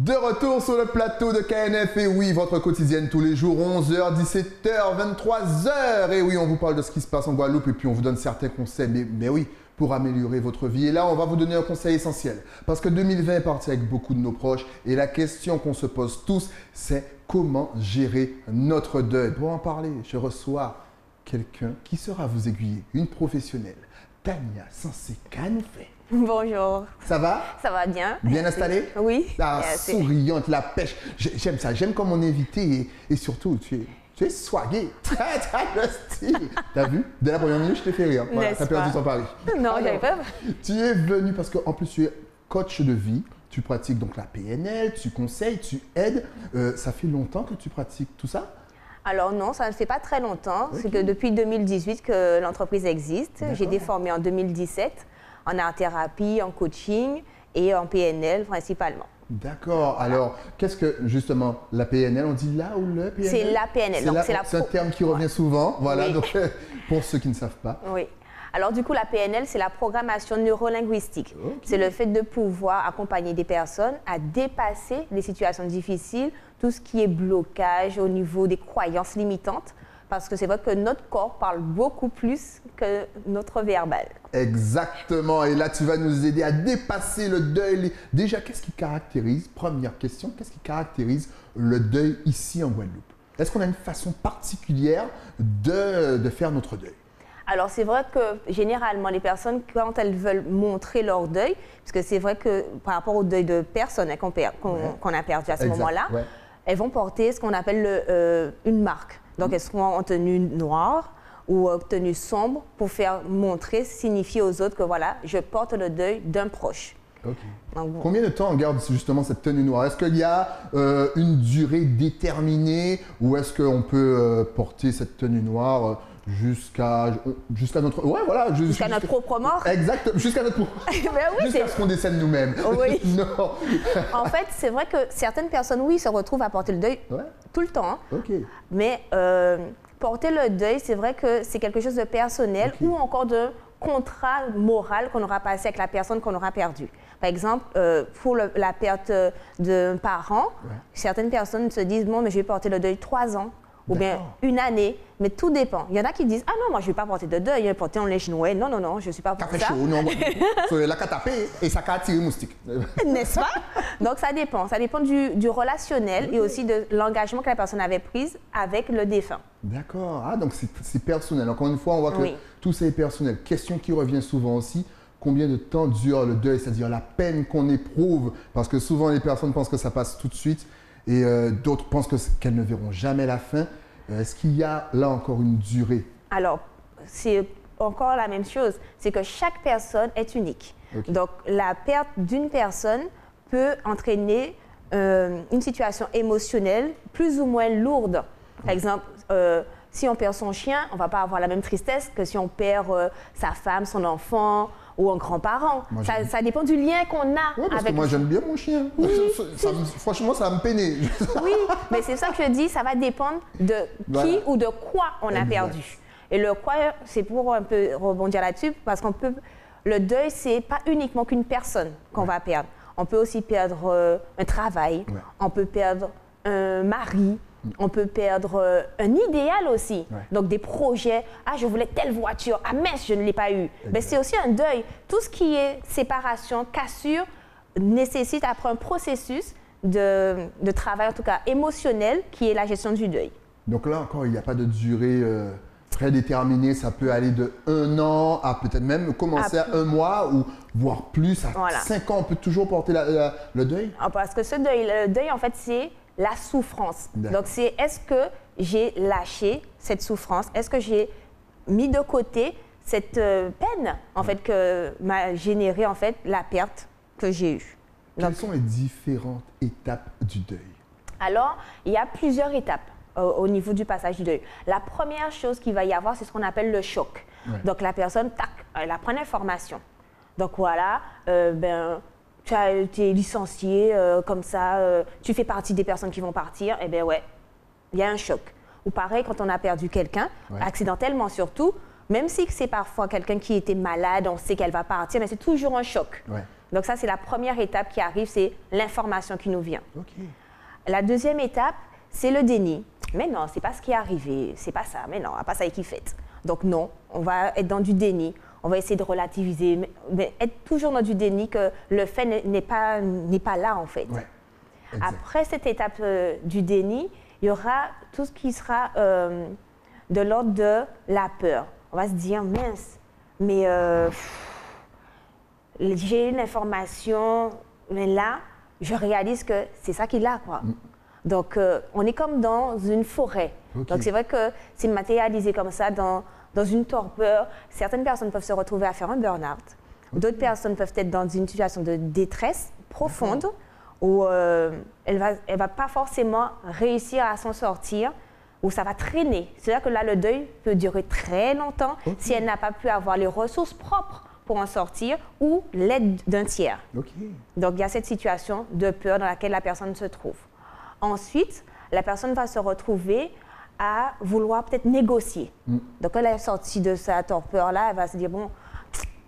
De retour sur le plateau de KNF, et oui, votre quotidienne tous les jours, 11h, 17h, 23h. Et oui, on vous parle de ce qui se passe en Guadeloupe et puis on vous donne certains conseils, mais oui, pour améliorer votre vie. Et là, on va vous donner un conseil essentiel. Parce que 2020 est parti avec beaucoup de nos proches et la question qu'on se pose tous, c'est comment gérer notre deuil. Pour en parler, je reçois quelqu'un qui saura vous aiguiller, une professionnelle, Tania Sensé-Canifé. Bonjour. Ça va? Ça va bien. Bien installée? Oui. Ah, souriante, la pêche. J'aime ça. J'aime comme mon invité et surtout, tu es swagué. Tu as le style. T'as vu? Dès la première minute, je t'ai fait rire. Voilà, t'as perdu ton pari. Non, j'avais pas. Tu es venu parce qu'en plus, tu es coach de vie. Tu pratiques donc la PNL, tu conseilles, tu aides. Ça fait longtemps que tu pratiques tout ça? Alors non, ça ne fait pas très longtemps. Okay. C'est que depuis 2018 que l'entreprise existe. J'ai été formée en 2017 en art-thérapie, en coaching et en PNL principalement. D'accord. Alors, qu'est-ce que, justement, la PNL, on dit là ou le PNL? C'est la PNL. C'est un terme qui revient souvent. Voilà, oui. donc pour ceux qui ne savent pas. Oui. Alors du coup, la PNL, c'est la programmation neurolinguistique. Okay. C'est le fait de pouvoir accompagner des personnes à dépasser les situations difficiles, tout ce qui est blocage au niveau des croyances limitantes. Parce que c'est vrai que notre corps parle beaucoup plus que notre verbal. Exactement. Et là, tu vas nous aider à dépasser le deuil. Déjà, qu'est-ce qui caractérise, première question, qu'est-ce qui caractérise le deuil ici en Guadeloupe? Est-ce qu'on a une façon particulière de faire notre deuil? Alors, c'est vrai que généralement, les personnes, quand elles veulent montrer leur deuil, parce que c'est vrai que par rapport au deuil de personnes qu'on a perdu à ce moment-là, elles vont porter ce qu'on appelle une marque. Donc, elles seront en tenue noire ou en tenue sombre pour faire montrer, signifier aux autres que voilà, je porte le deuil d'un proche. Okay. Donc, combien de temps on garde justement cette tenue noire? Est-ce qu'il y a une durée déterminée ou est-ce qu'on peut porter cette tenue noire jusqu'à notre... Ouais, voilà. Jusqu'à notre propre mort? Exact, jusqu'à notre... Ben oui, jusqu'à ce qu'on décède nous-mêmes. Oui. Non. En fait, c'est vrai que certaines personnes, oui, se retrouvent à porter le deuil tout le temps. Hein. Okay. Mais porter le deuil, c'est vrai que c'est quelque chose de personnel ou encore de contrat moral qu'on aura passé avec la personne qu'on aura perdue. Par exemple, pour la perte d'un parent, certaines personnes se disent « bon, mais je vais porter le deuil 3 ans ». Ou bien une année, mais tout dépend. Il y en a qui disent « ah non, moi je ne vais pas porter de deuil, je vais porter un lait chinois. Non, non, non, je ne suis pas pour ça. » Ça fait chaud, non. La qu'a tapé et ça qu'a attiré moustique. N'est-ce pas? Donc ça dépend. Ça dépend du relationnel et aussi de l'engagement que la personne avait pris avec le défunt. D'accord. Ah, donc c'est personnel. Encore une fois, on voit que tout ça est personnel. Question qui revient souvent aussi. Combien de temps dure le deuil, c'est-à-dire la peine qu'on éprouve? Parce que souvent les personnes pensent que ça passe tout de suite. Et d'autres pensent qu'elles ne verront jamais la fin. Est-ce qu'il y a là encore une durée? Alors, c'est encore la même chose. C'est que chaque personne est unique. Okay. Donc, la perte d'une personne peut entraîner une situation émotionnelle plus ou moins lourde. Par exemple, si on perd son chien, on ne va pas avoir la même tristesse que si on perd sa femme, son enfant ou un grand-parent. Ça dépend du lien qu'on a parce avec... que moi, j'aime bien mon chien. Oui, franchement, ça va me peiner. Oui, mais c'est ça que je dis, ça va dépendre de qui ou de quoi on a perdu. Et le quoi, c'est pour un peu rebondir là-dessus, parce qu'on peut... Le deuil, c'est pas uniquement qu'une personne qu'on va perdre. On peut aussi perdre un travail, on peut perdre un mari, on peut perdre un idéal aussi. Donc, des projets. Ah, je voulais telle voiture. Ah, mince, je ne l'ai pas eu. Mais c'est aussi un deuil. Tout ce qui est séparation, cassure, nécessite après un processus de travail, en tout cas émotionnel, qui est la gestion du deuil. Donc là encore, il n'y a pas de durée prédéterminée. Ça peut aller de 1 an à peut-être même commencer à 1 mois ou voire plus. À 5 ans, on peut toujours porter le deuil? Parce que le deuil, en fait, c'est la souffrance. Donc, c'est est-ce que j'ai lâché cette souffrance? Est-ce que j'ai mis de côté cette peine, en fait, que m'a généré, en fait, la perte que j'ai eue? Quelles sont les différentes étapes du deuil? Alors, il y a plusieurs étapes au niveau du passage du deuil. La première chose qu'il va y avoir, c'est ce qu'on appelle le choc. Donc, la personne, tac, elle apprend l'information. Donc, voilà, tu as été licencié comme ça, tu fais partie des personnes qui vont partir, eh bien ouais, il y a un choc. Ou pareil, quand on a perdu quelqu'un, accidentellement surtout, même si c'est parfois quelqu'un qui était malade, on sait qu'elle va partir, mais c'est toujours un choc. Donc ça, c'est la première étape qui arrive, c'est l'information qui nous vient. Okay. La deuxième étape, c'est le déni. Mais non, c'est pas ce qui est arrivé, c'est pas ça. Mais non, pas ça qui fait. Donc non, on va être dans du déni. On va essayer de relativiser, mais être toujours dans du déni que le fait n'est pas là en fait. Ouais. Après cette étape du déni, il y aura tout ce qui sera de l'ordre de la peur. On va se dire, mince, mais j'ai une information, mais là, je réalise que c'est ça qu'il a, quoi. Donc, on est comme dans une forêt. Okay. Donc, c'est vrai que c'est matérialisé comme ça dans une torpeur. Certaines personnes peuvent se retrouver à faire un burn-out. D'autres personnes peuvent être dans une situation de détresse profonde où elle va pas forcément réussir à s'en sortir, où ça va traîner. C'est-à-dire que là, le deuil peut durer très longtemps si elle n'a pas pu avoir les ressources propres pour en sortir ou l'aide d'un tiers. Donc, il y a cette situation de peur dans laquelle la personne se trouve. Ensuite, la personne va se retrouver à vouloir peut-être négocier. Donc, quand elle est sortie de sa torpeur-là, elle va se dire, bon,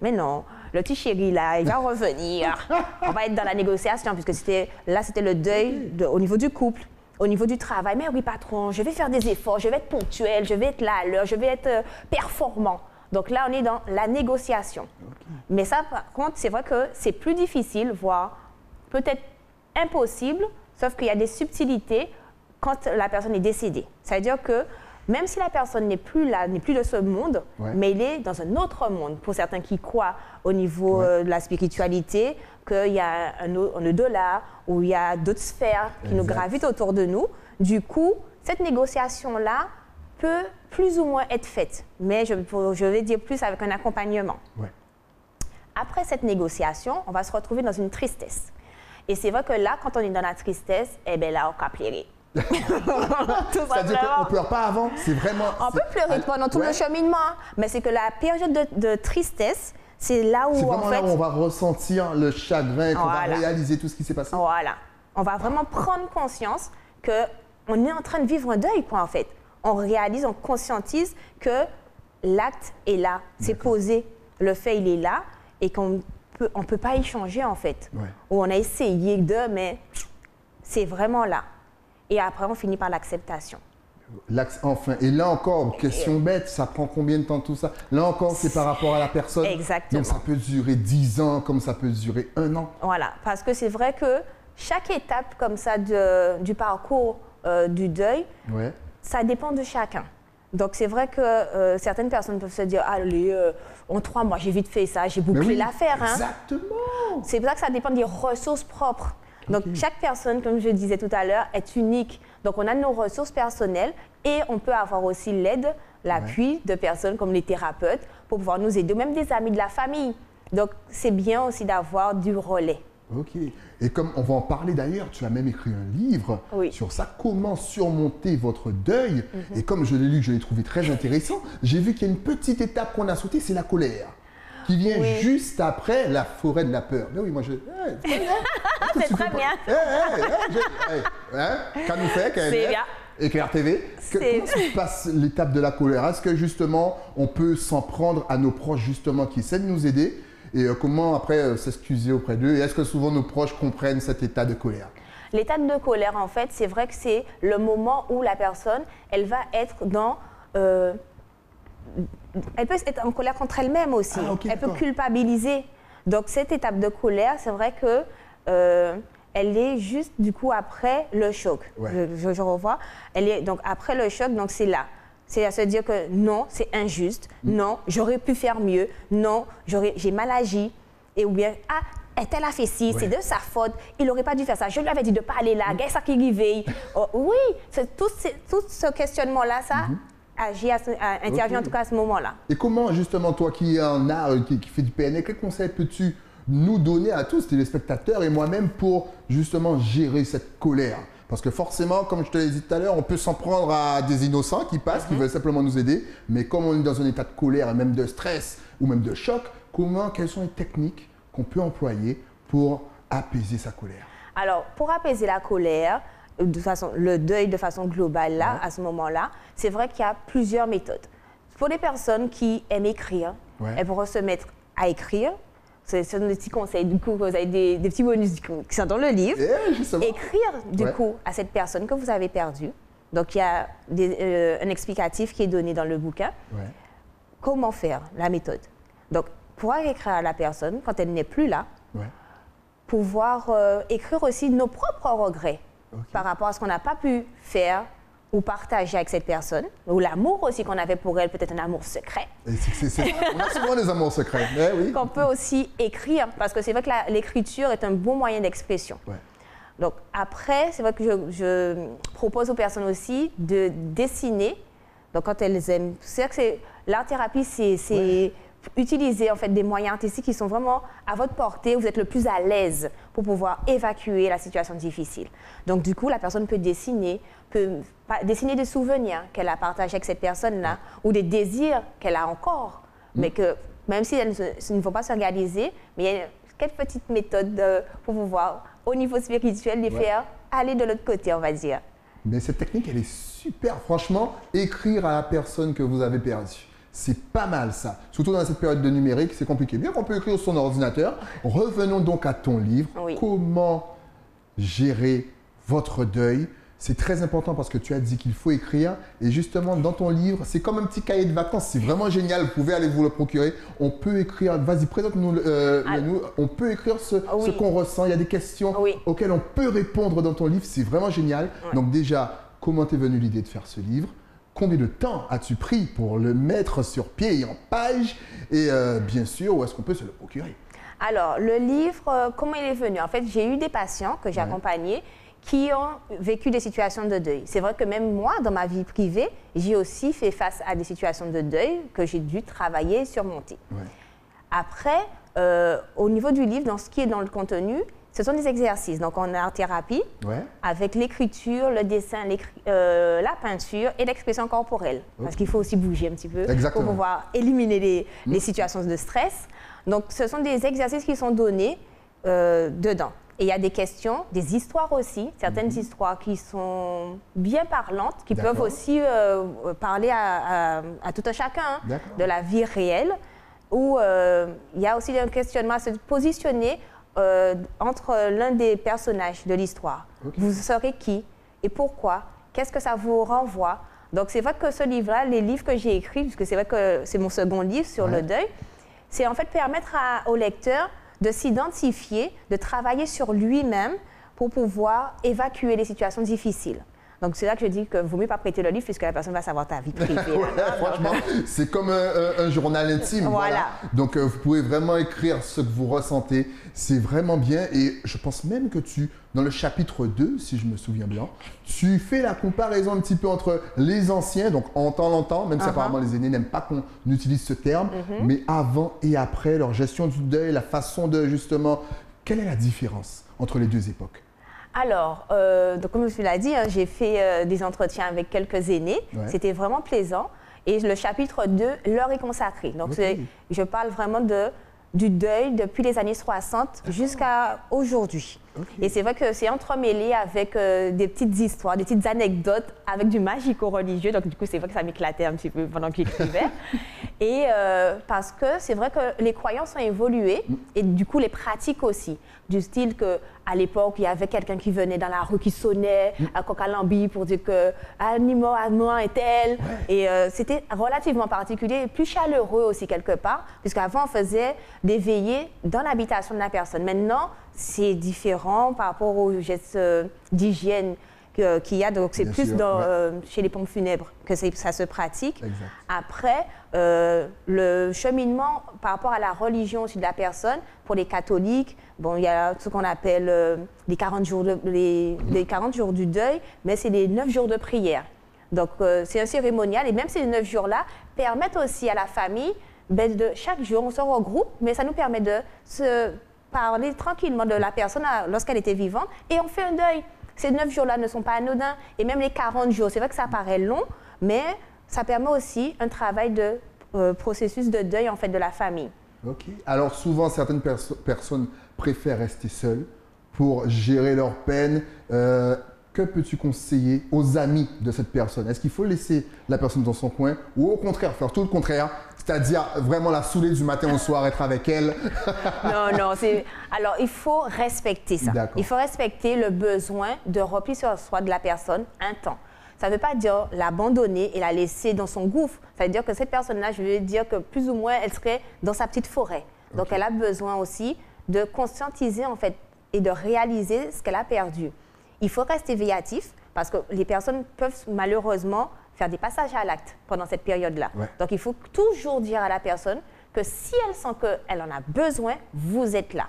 mais non, le petit chéri, là, il va revenir. On va être dans la négociation, puisque c'était le deuil au niveau du couple, au niveau du travail. Mais oui, patron, je vais faire des efforts, je vais être ponctuel, je vais être là à l'heure, je vais être performant. Donc là, on est dans la négociation. Mais ça, par contre, c'est vrai que c'est plus difficile, voire peut-être impossible, sauf qu'il y a des subtilités quand la personne est décédée. Ça veut dire que même si la personne n'est plus là, n'est plus de ce monde, mais il est dans un autre monde. Pour certains qui croient au niveau de la spiritualité, qu'il y a un au-delà, ou il y a d'autres sphères qui nous gravitent autour de nous. Du coup, cette négociation-là peut plus ou moins être faite, mais je vais dire plus avec un accompagnement. Après cette négociation, on va se retrouver dans une tristesse. Et c'est vrai que là, quand on est dans la tristesse, eh bien là, on peut pleurer. C'est-à-dire qu'on ne pleure pas avant, c'est vraiment... On peut pleurer pendant tout le cheminement, mais c'est que la période de tristesse, c'est là où c'est vraiment là où on va ressentir le chagrin, qu'on va réaliser tout ce qui s'est passé. Voilà. On va vraiment prendre conscience qu'on est en train de vivre un deuil, quoi, en fait. On réalise, on conscientise que l'acte est là, c'est posé, le fait, il est là, et qu'on ne peut pas y changer, en fait. Ou on a essayé mais c'est vraiment là. Et après, on finit par l'acceptation. Enfin, et là encore, question bête, ça prend combien de temps tout ça? Là encore, c'est par rapport à la personne. Exactement. Donc ça peut durer 10 ans, comme ça peut durer 1 an. Voilà, parce que c'est vrai que chaque étape comme ça du parcours du deuil, ça dépend de chacun. Donc c'est vrai que certaines personnes peuvent se dire, allez, en 3 mois, j'ai vite fait ça, j'ai bouclé l'affaire. Exactement. C'est pour ça que ça dépend des ressources propres. Donc, chaque personne, comme je disais tout à l'heure, est unique. Donc, on a nos ressources personnelles et on peut avoir aussi l'aide, l'appui de personnes comme les thérapeutes pour pouvoir nous aider, ou même des amis de la famille. Donc, c'est bien aussi d'avoir du relais. Ok. Et comme on va en parler d'ailleurs, tu as même écrit un livre sur ça, comment surmonter votre deuil. Et comme je l'ai lu, je l'ai trouvé très intéressant, j'ai vu qu'il y a une petite étape qu'on a sautée, c'est la colère, qui vient juste après la forêt de la peur. Mais oui, moi je... c'est très bien. Quand nous fait, Éclair TV. Comment se passe l'étape de la colère? Est-ce que justement, on peut s'en prendre à nos proches justement qui essaient de nous aider? Et comment après s'excuser auprès d'eux? Et est-ce que souvent nos proches comprennent cet état de colère? L'état de colère, en fait, c'est vrai que c'est le moment où la personne, elle va être dans... elle peut être en colère contre elle-même aussi. Elle peut culpabiliser. Donc, cette étape de colère, c'est vrai que elle est juste, du coup, après le choc. Je revois. Donc, après le choc, donc c'est là. C'est à se dire que non, c'est injuste. Non, j'aurais pu faire mieux. Non, j'ai mal agi. Et ou bien, elle a fait ci, c'est de sa faute. Il n'aurait pas dû faire ça. Je lui avais dit de ne pas aller là. Qu'est-ce ça qui réveille? Oui, tout ce questionnement-là, ça... intervient en tout cas à ce moment-là. Et comment, justement, toi qui en as, qui fait du PNL, quel conseil peux-tu nous donner à tous, téléspectateurs et moi-même, pour justement gérer cette colère? Parce que forcément, comme je te l'ai dit tout à l'heure, on peut s'en prendre à des innocents qui passent, qui veulent simplement nous aider. Mais comme on est dans un état de colère et même de stress ou même de choc, quelles sont les techniques qu'on peut employer pour apaiser sa colère? Alors, pour apaiser la colère, le deuil de façon globale, là, à ce moment-là, c'est vrai qu'il y a plusieurs méthodes. Pour les personnes qui aiment écrire, elles pourront se mettre à écrire, ce sont des petits conseils, du coup, vous avez des petits bonus du coup, qui sont dans le livre. Écrire, du coup, à cette personne que vous avez perdue. Donc, il y a un explicatif qui est donné dans le bouquin. Comment faire, la méthode. Donc, pouvoir écrire à la personne quand elle n'est plus là. Pouvoir écrire aussi nos propres regrets par rapport à ce qu'on n'a pas pu faire ou partager avec cette personne, ou l'amour aussi qu'on avait pour elle, peut-être un amour secret. On a souvent des amours secrets. Oui. Qu'on peut aussi écrire, parce que c'est vrai que l'écriture est un bon moyen d'expression. Donc après, c'est vrai que je propose aux personnes aussi de dessiner, donc quand elles aiment. C'est vrai que l'art-thérapie, c'est utiliser en fait des moyens artistiques qui sont vraiment à votre portée, où vous êtes le plus à l'aise pour pouvoir évacuer la situation difficile. Donc du coup, la personne peut dessiner des souvenirs qu'elle a partagés avec cette personne-là, ou des désirs qu'elle a encore, mais que même si elles ne vont pas s'organiser, mais il y a quelques petites méthodes pour pouvoir, au niveau spirituel, les faire aller de l'autre côté, on va dire. Mais cette technique, elle est super. Franchement, écrire à la personne que vous avez perdue. C'est pas mal ça. Surtout dans cette période de numérique, c'est compliqué. Bien qu'on peut écrire sur son ordinateur. Revenons donc à ton livre. Comment gérer votre deuil? C'est très important parce que tu as dit qu'il faut écrire. Et justement, dans ton livre, c'est comme un petit cahier de vacances. C'est vraiment génial. Vous pouvez aller vous le procurer. On peut écrire, vas-y, présente-nous. On peut écrire ce qu'on ressent. Il y a des questions auxquelles on peut répondre dans ton livre. C'est vraiment génial. Donc déjà, comment t'es venue l'idée de faire ce livre? Combien de temps as-tu pris pour le mettre sur pied et en page? Et bien sûr, où est-ce qu'on peut se le procurer? Alors, le livre, comment il est venu? En fait, j'ai eu des patients que j'ai accompagnés qui ont vécu des situations de deuil. C'est vrai que même moi, dans ma vie privée, j'ai aussi fait face à des situations de deuil que j'ai dû travailler et surmonter. Après, au niveau du livre, dans ce qui est dans le contenu, ce sont des exercices. Donc, on a art-thérapie avec l'écriture, le dessin, la peinture et l'expression corporelle. Parce qu'il faut aussi bouger un petit peu pour pouvoir éliminer les situations de stress. Donc, ce sont des exercices qui sont donnés dedans. Et il y a des questions, des histoires aussi, certaines histoires qui sont bien parlantes, qui peuvent aussi parler à tout un chacun de la vie réelle, où il y a aussi un questionnement à se positionner entre l'un des personnages de l'histoire. Vous serez qui et pourquoi? Qu'est-ce que ça vous renvoie? Donc c'est vrai que ce livre-là, les livres que j'ai écrits, puisque c'est vrai que c'est mon second livre sur le deuil, c'est en fait permettre au lecteur de s'identifier, de travailler sur lui-même pour pouvoir évacuer les situations difficiles. Donc, c'est là que je dis que vaut mieux pas prêter le livre puisque la personne va savoir ta vie privée. Franchement, c'est comme un journal intime. Donc, vous pouvez vraiment écrire ce que vous ressentez. C'est vraiment bien. Et je pense même que dans le chapitre 2, si je me souviens bien, tu fais la comparaison un petit peu entre les anciens, donc en temps longtemps, même si apparemment les aînés n'aiment pas qu'on utilise ce terme, mais avant et après, leur gestion du deuil, la façon de justement... Quelle est la différence entre les deux époques? Alors, donc comme je l'ai dit, j'ai fait des entretiens avec quelques aînés. C'était vraiment plaisant. Et le chapitre 2 leur est consacré. Donc, je parle vraiment du deuil depuis les années 60 jusqu'à aujourd'hui. Et c'est vrai que c'est entremêlé avec des petites histoires, des petites anecdotes avec du magico-religieux. Donc, du coup, c'est vrai que ça m'éclatait un petit peu pendant que j'écrivais. Et parce que c'est vrai que les croyances ont évolué et du coup, les pratiques aussi. Du style qu'à l'époque, il y avait quelqu'un qui venait dans la rue qui sonnait à coq à l'ambi pour dire que animaux à moi est tel. Et c'était relativement particulier et plus chaleureux aussi quelque part, puisqu'avant, on faisait des veillées dans l'habitation de la personne. Maintenant, c'est différent par rapport aux gestes d'hygiène qu'il y a. Donc, c'est plus chez les pompes funèbres que ça se pratique. Après, le cheminement par rapport à la religion aussi de la personne, pour les catholiques, bon, il y a ce qu'on appelle les 40 jours du deuil, mais c'est les 9 jours de prière. Donc, c'est un cérémonial et même ces 9 jours-là permettent aussi à la famille, de chaque jour, on se regroupe, mais ça nous permet de se parler tranquillement de la personne lorsqu'elle était vivante et on fait un deuil. Ces 9 jours-là ne sont pas anodins et même les 40 jours, c'est vrai que ça paraît long, mais ça permet aussi un travail de processus de deuil en fait de la famille. Ok. Alors souvent, certaines personnes préfèrent rester seules pour gérer leur peine. que peux-tu conseiller aux amis de cette personne? Est-ce qu'il faut laisser la personne dans son coin ou au contraire faire tout le contraire, c'est-à-dire vraiment la saouler du matin au soir, être avec elle? Non, non. Alors, il faut respecter ça. Il faut respecter le besoin de repli sur soi de la personne un temps. Ça ne veut pas dire l'abandonner et la laisser dans son gouffre. Ça veut dire que cette personne-là, je veux dire que plus ou moins, elle serait dans sa petite forêt. Donc, elle a besoin aussi de conscientiser en fait et de réaliser ce qu'elle a perdu. Il faut rester veillatif parce que les personnes peuvent malheureusement faire des passages à l'acte pendant cette période-là. Donc, il faut toujours dire à la personne que si elle sent qu'elle en a besoin, vous êtes là.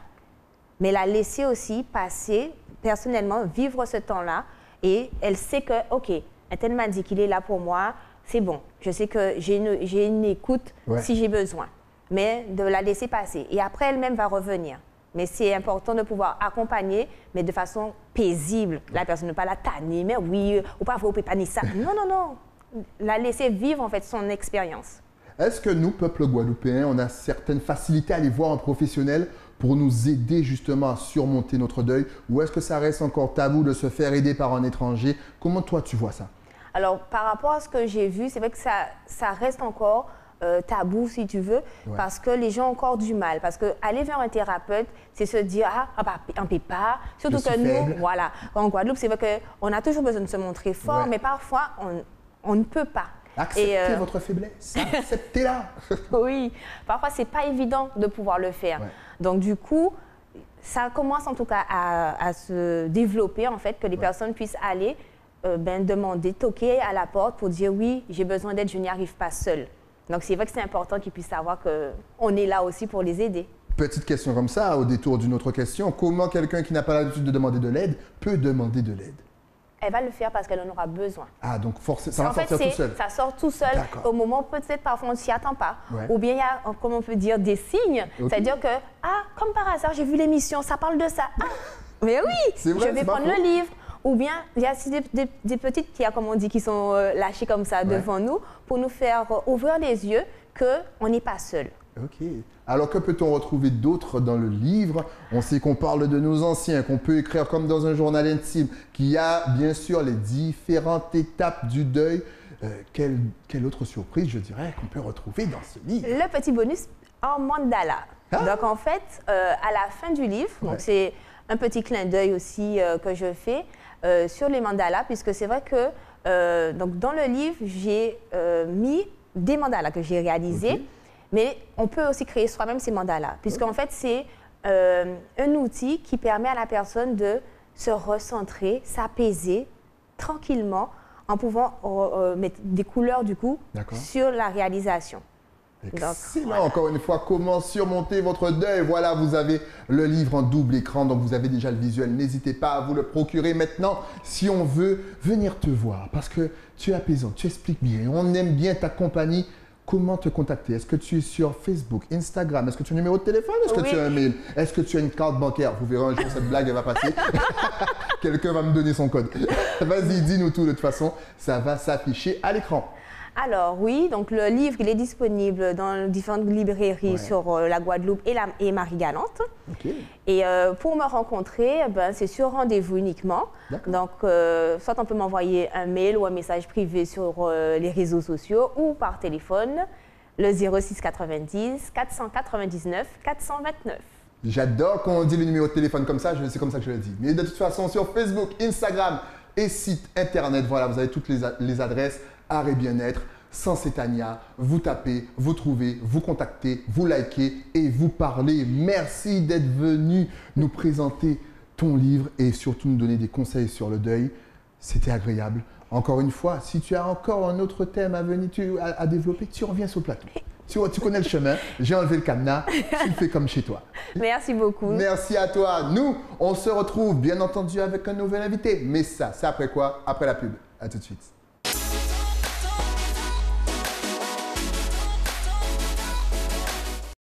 Mais la laisser aussi passer, personnellement, vivre ce temps-là et elle sait que, OK, un tel m'a dit qu'il est là pour moi, c'est bon. Je sais que j'ai une écoute si j'ai besoin. Mais de la laisser passer. Et après, elle-même va revenir. Mais c'est important de pouvoir accompagner, mais de façon paisible. La personne ne pas la tanner, mais oui, ou pas, vous ne pouvez pas nier ça. Non, non, non. La laisser vivre, en fait, son expérience. Est-ce que nous, peuple guadeloupéen, on a certaines facilités à aller voir un professionnel pour nous aider justement à surmonter notre deuil? Ou est-ce que ça reste encore tabou de se faire aider par un étranger? Comment toi, tu vois ça? Alors, par rapport à ce que j'ai vu, c'est vrai que ça reste encore tabou, si tu veux, parce que les gens ont encore du mal. Parce qu'aller vers un thérapeute, c'est se dire, on ne peut pas. Surtout que nous, voilà, en Guadeloupe, c'est vrai qu'on a toujours besoin de se montrer fort, mais parfois, on ne peut pas. Acceptez votre faiblesse, acceptez-la. Oui, parfois, ce n'est pas évident de pouvoir le faire. Donc, du coup, ça commence en tout cas à se développer, en fait, que les personnes puissent aller demander, toquer à la porte pour dire, oui, j'ai besoin d'aide, je n'y arrive pas seule. Donc, c'est vrai que c'est important qu'ils puissent savoir qu'on est là aussi pour les aider. Petite question comme ça, au détour d'une autre question. Comment quelqu'un qui n'a pas l'habitude de demander de l'aide peut demander de l'aide? Elle va le faire parce qu'elle en aura besoin. Ah, donc ça va sortir tout seul? Ça sort tout seul au moment peut-être parfois on ne s'y attend pas. Ou bien il y a, comme on peut dire, des signes. C'est-à-dire que, comme par hasard, j'ai vu l'émission, ça parle de ça. Mais oui, je vais prendre le livre. Ou bien, il y a des petites pierres, comme on dit, qui sont lâchées comme ça devant nous pour nous faire ouvrir les yeux qu'on n'est pas seul. OK. Alors, que peut-on retrouver d'autre dans le livre? On sait qu'on parle de nos anciens, qu'on peut écrire comme dans un journal intime, qu'il y a bien sûr les différentes étapes du deuil. Quelle autre surprise, je dirais, qu'on peut retrouver dans ce livre? Le petit bonus en mandala. Donc, en fait, à la fin du livre, c'est un petit clin d'œil aussi que je fais sur les mandalas, puisque c'est vrai que donc dans le livre, j'ai mis des mandalas que j'ai réalisés, mais on peut aussi créer soi-même ces mandalas, puisqu'en fait, c'est un outil qui permet à la personne de se recentrer, s'apaiser tranquillement en pouvant mettre des couleurs du coup sur la réalisation. Excellent. Encore une fois, comment surmonter votre deuil. Voilà, vous avez le livre en double écran, donc vous avez déjà le visuel. N'hésitez pas à vous le procurer maintenant si on veut venir te voir, parce que tu es apaisant, tu expliques bien, on aime bien ta compagnie. Comment te contacter? Est-ce que tu es sur Facebook, Instagram? Est-ce que tu as un numéro de téléphone? Est-ce que tu as un mail? Est-ce que tu as une carte bancaire? Vous verrez un jour, cette blague, elle va passer. Quelqu'un va me donner son code. Vas-y, dis-nous tout. De toute façon, ça va s'afficher à l'écran. Alors oui, donc le livre, il est disponible dans différentes librairies sur la Guadeloupe et Marie-Galante. Et pour me rencontrer, c'est sur rendez-vous uniquement. Donc, soit on peut m'envoyer un mail ou un message privé sur les réseaux sociaux ou par téléphone, le 06 90 499 429. J'adore quand on dit le numéro de téléphone comme ça, c'est comme ça que je le dis. Mais de toute façon, sur Facebook, Instagram et site internet, voilà, vous avez toutes les adresses. Art et bien-être, sans Cétania, vous tapez, vous trouvez, vous contactez, vous likez et vous parlez. Merci d'être venu nous présenter ton livre et surtout nous donner des conseils sur le deuil. C'était agréable. Encore une fois, si tu as encore un autre thème à venir à développer, tu reviens sur le plateau. Tu connais le chemin, j'ai enlevé le cadenas, tu le fais comme chez toi. Merci beaucoup. Merci à toi. Nous, on se retrouve bien entendu avec un nouvel invité. Mais ça, c'est après quoi? Après la pub. À tout de suite.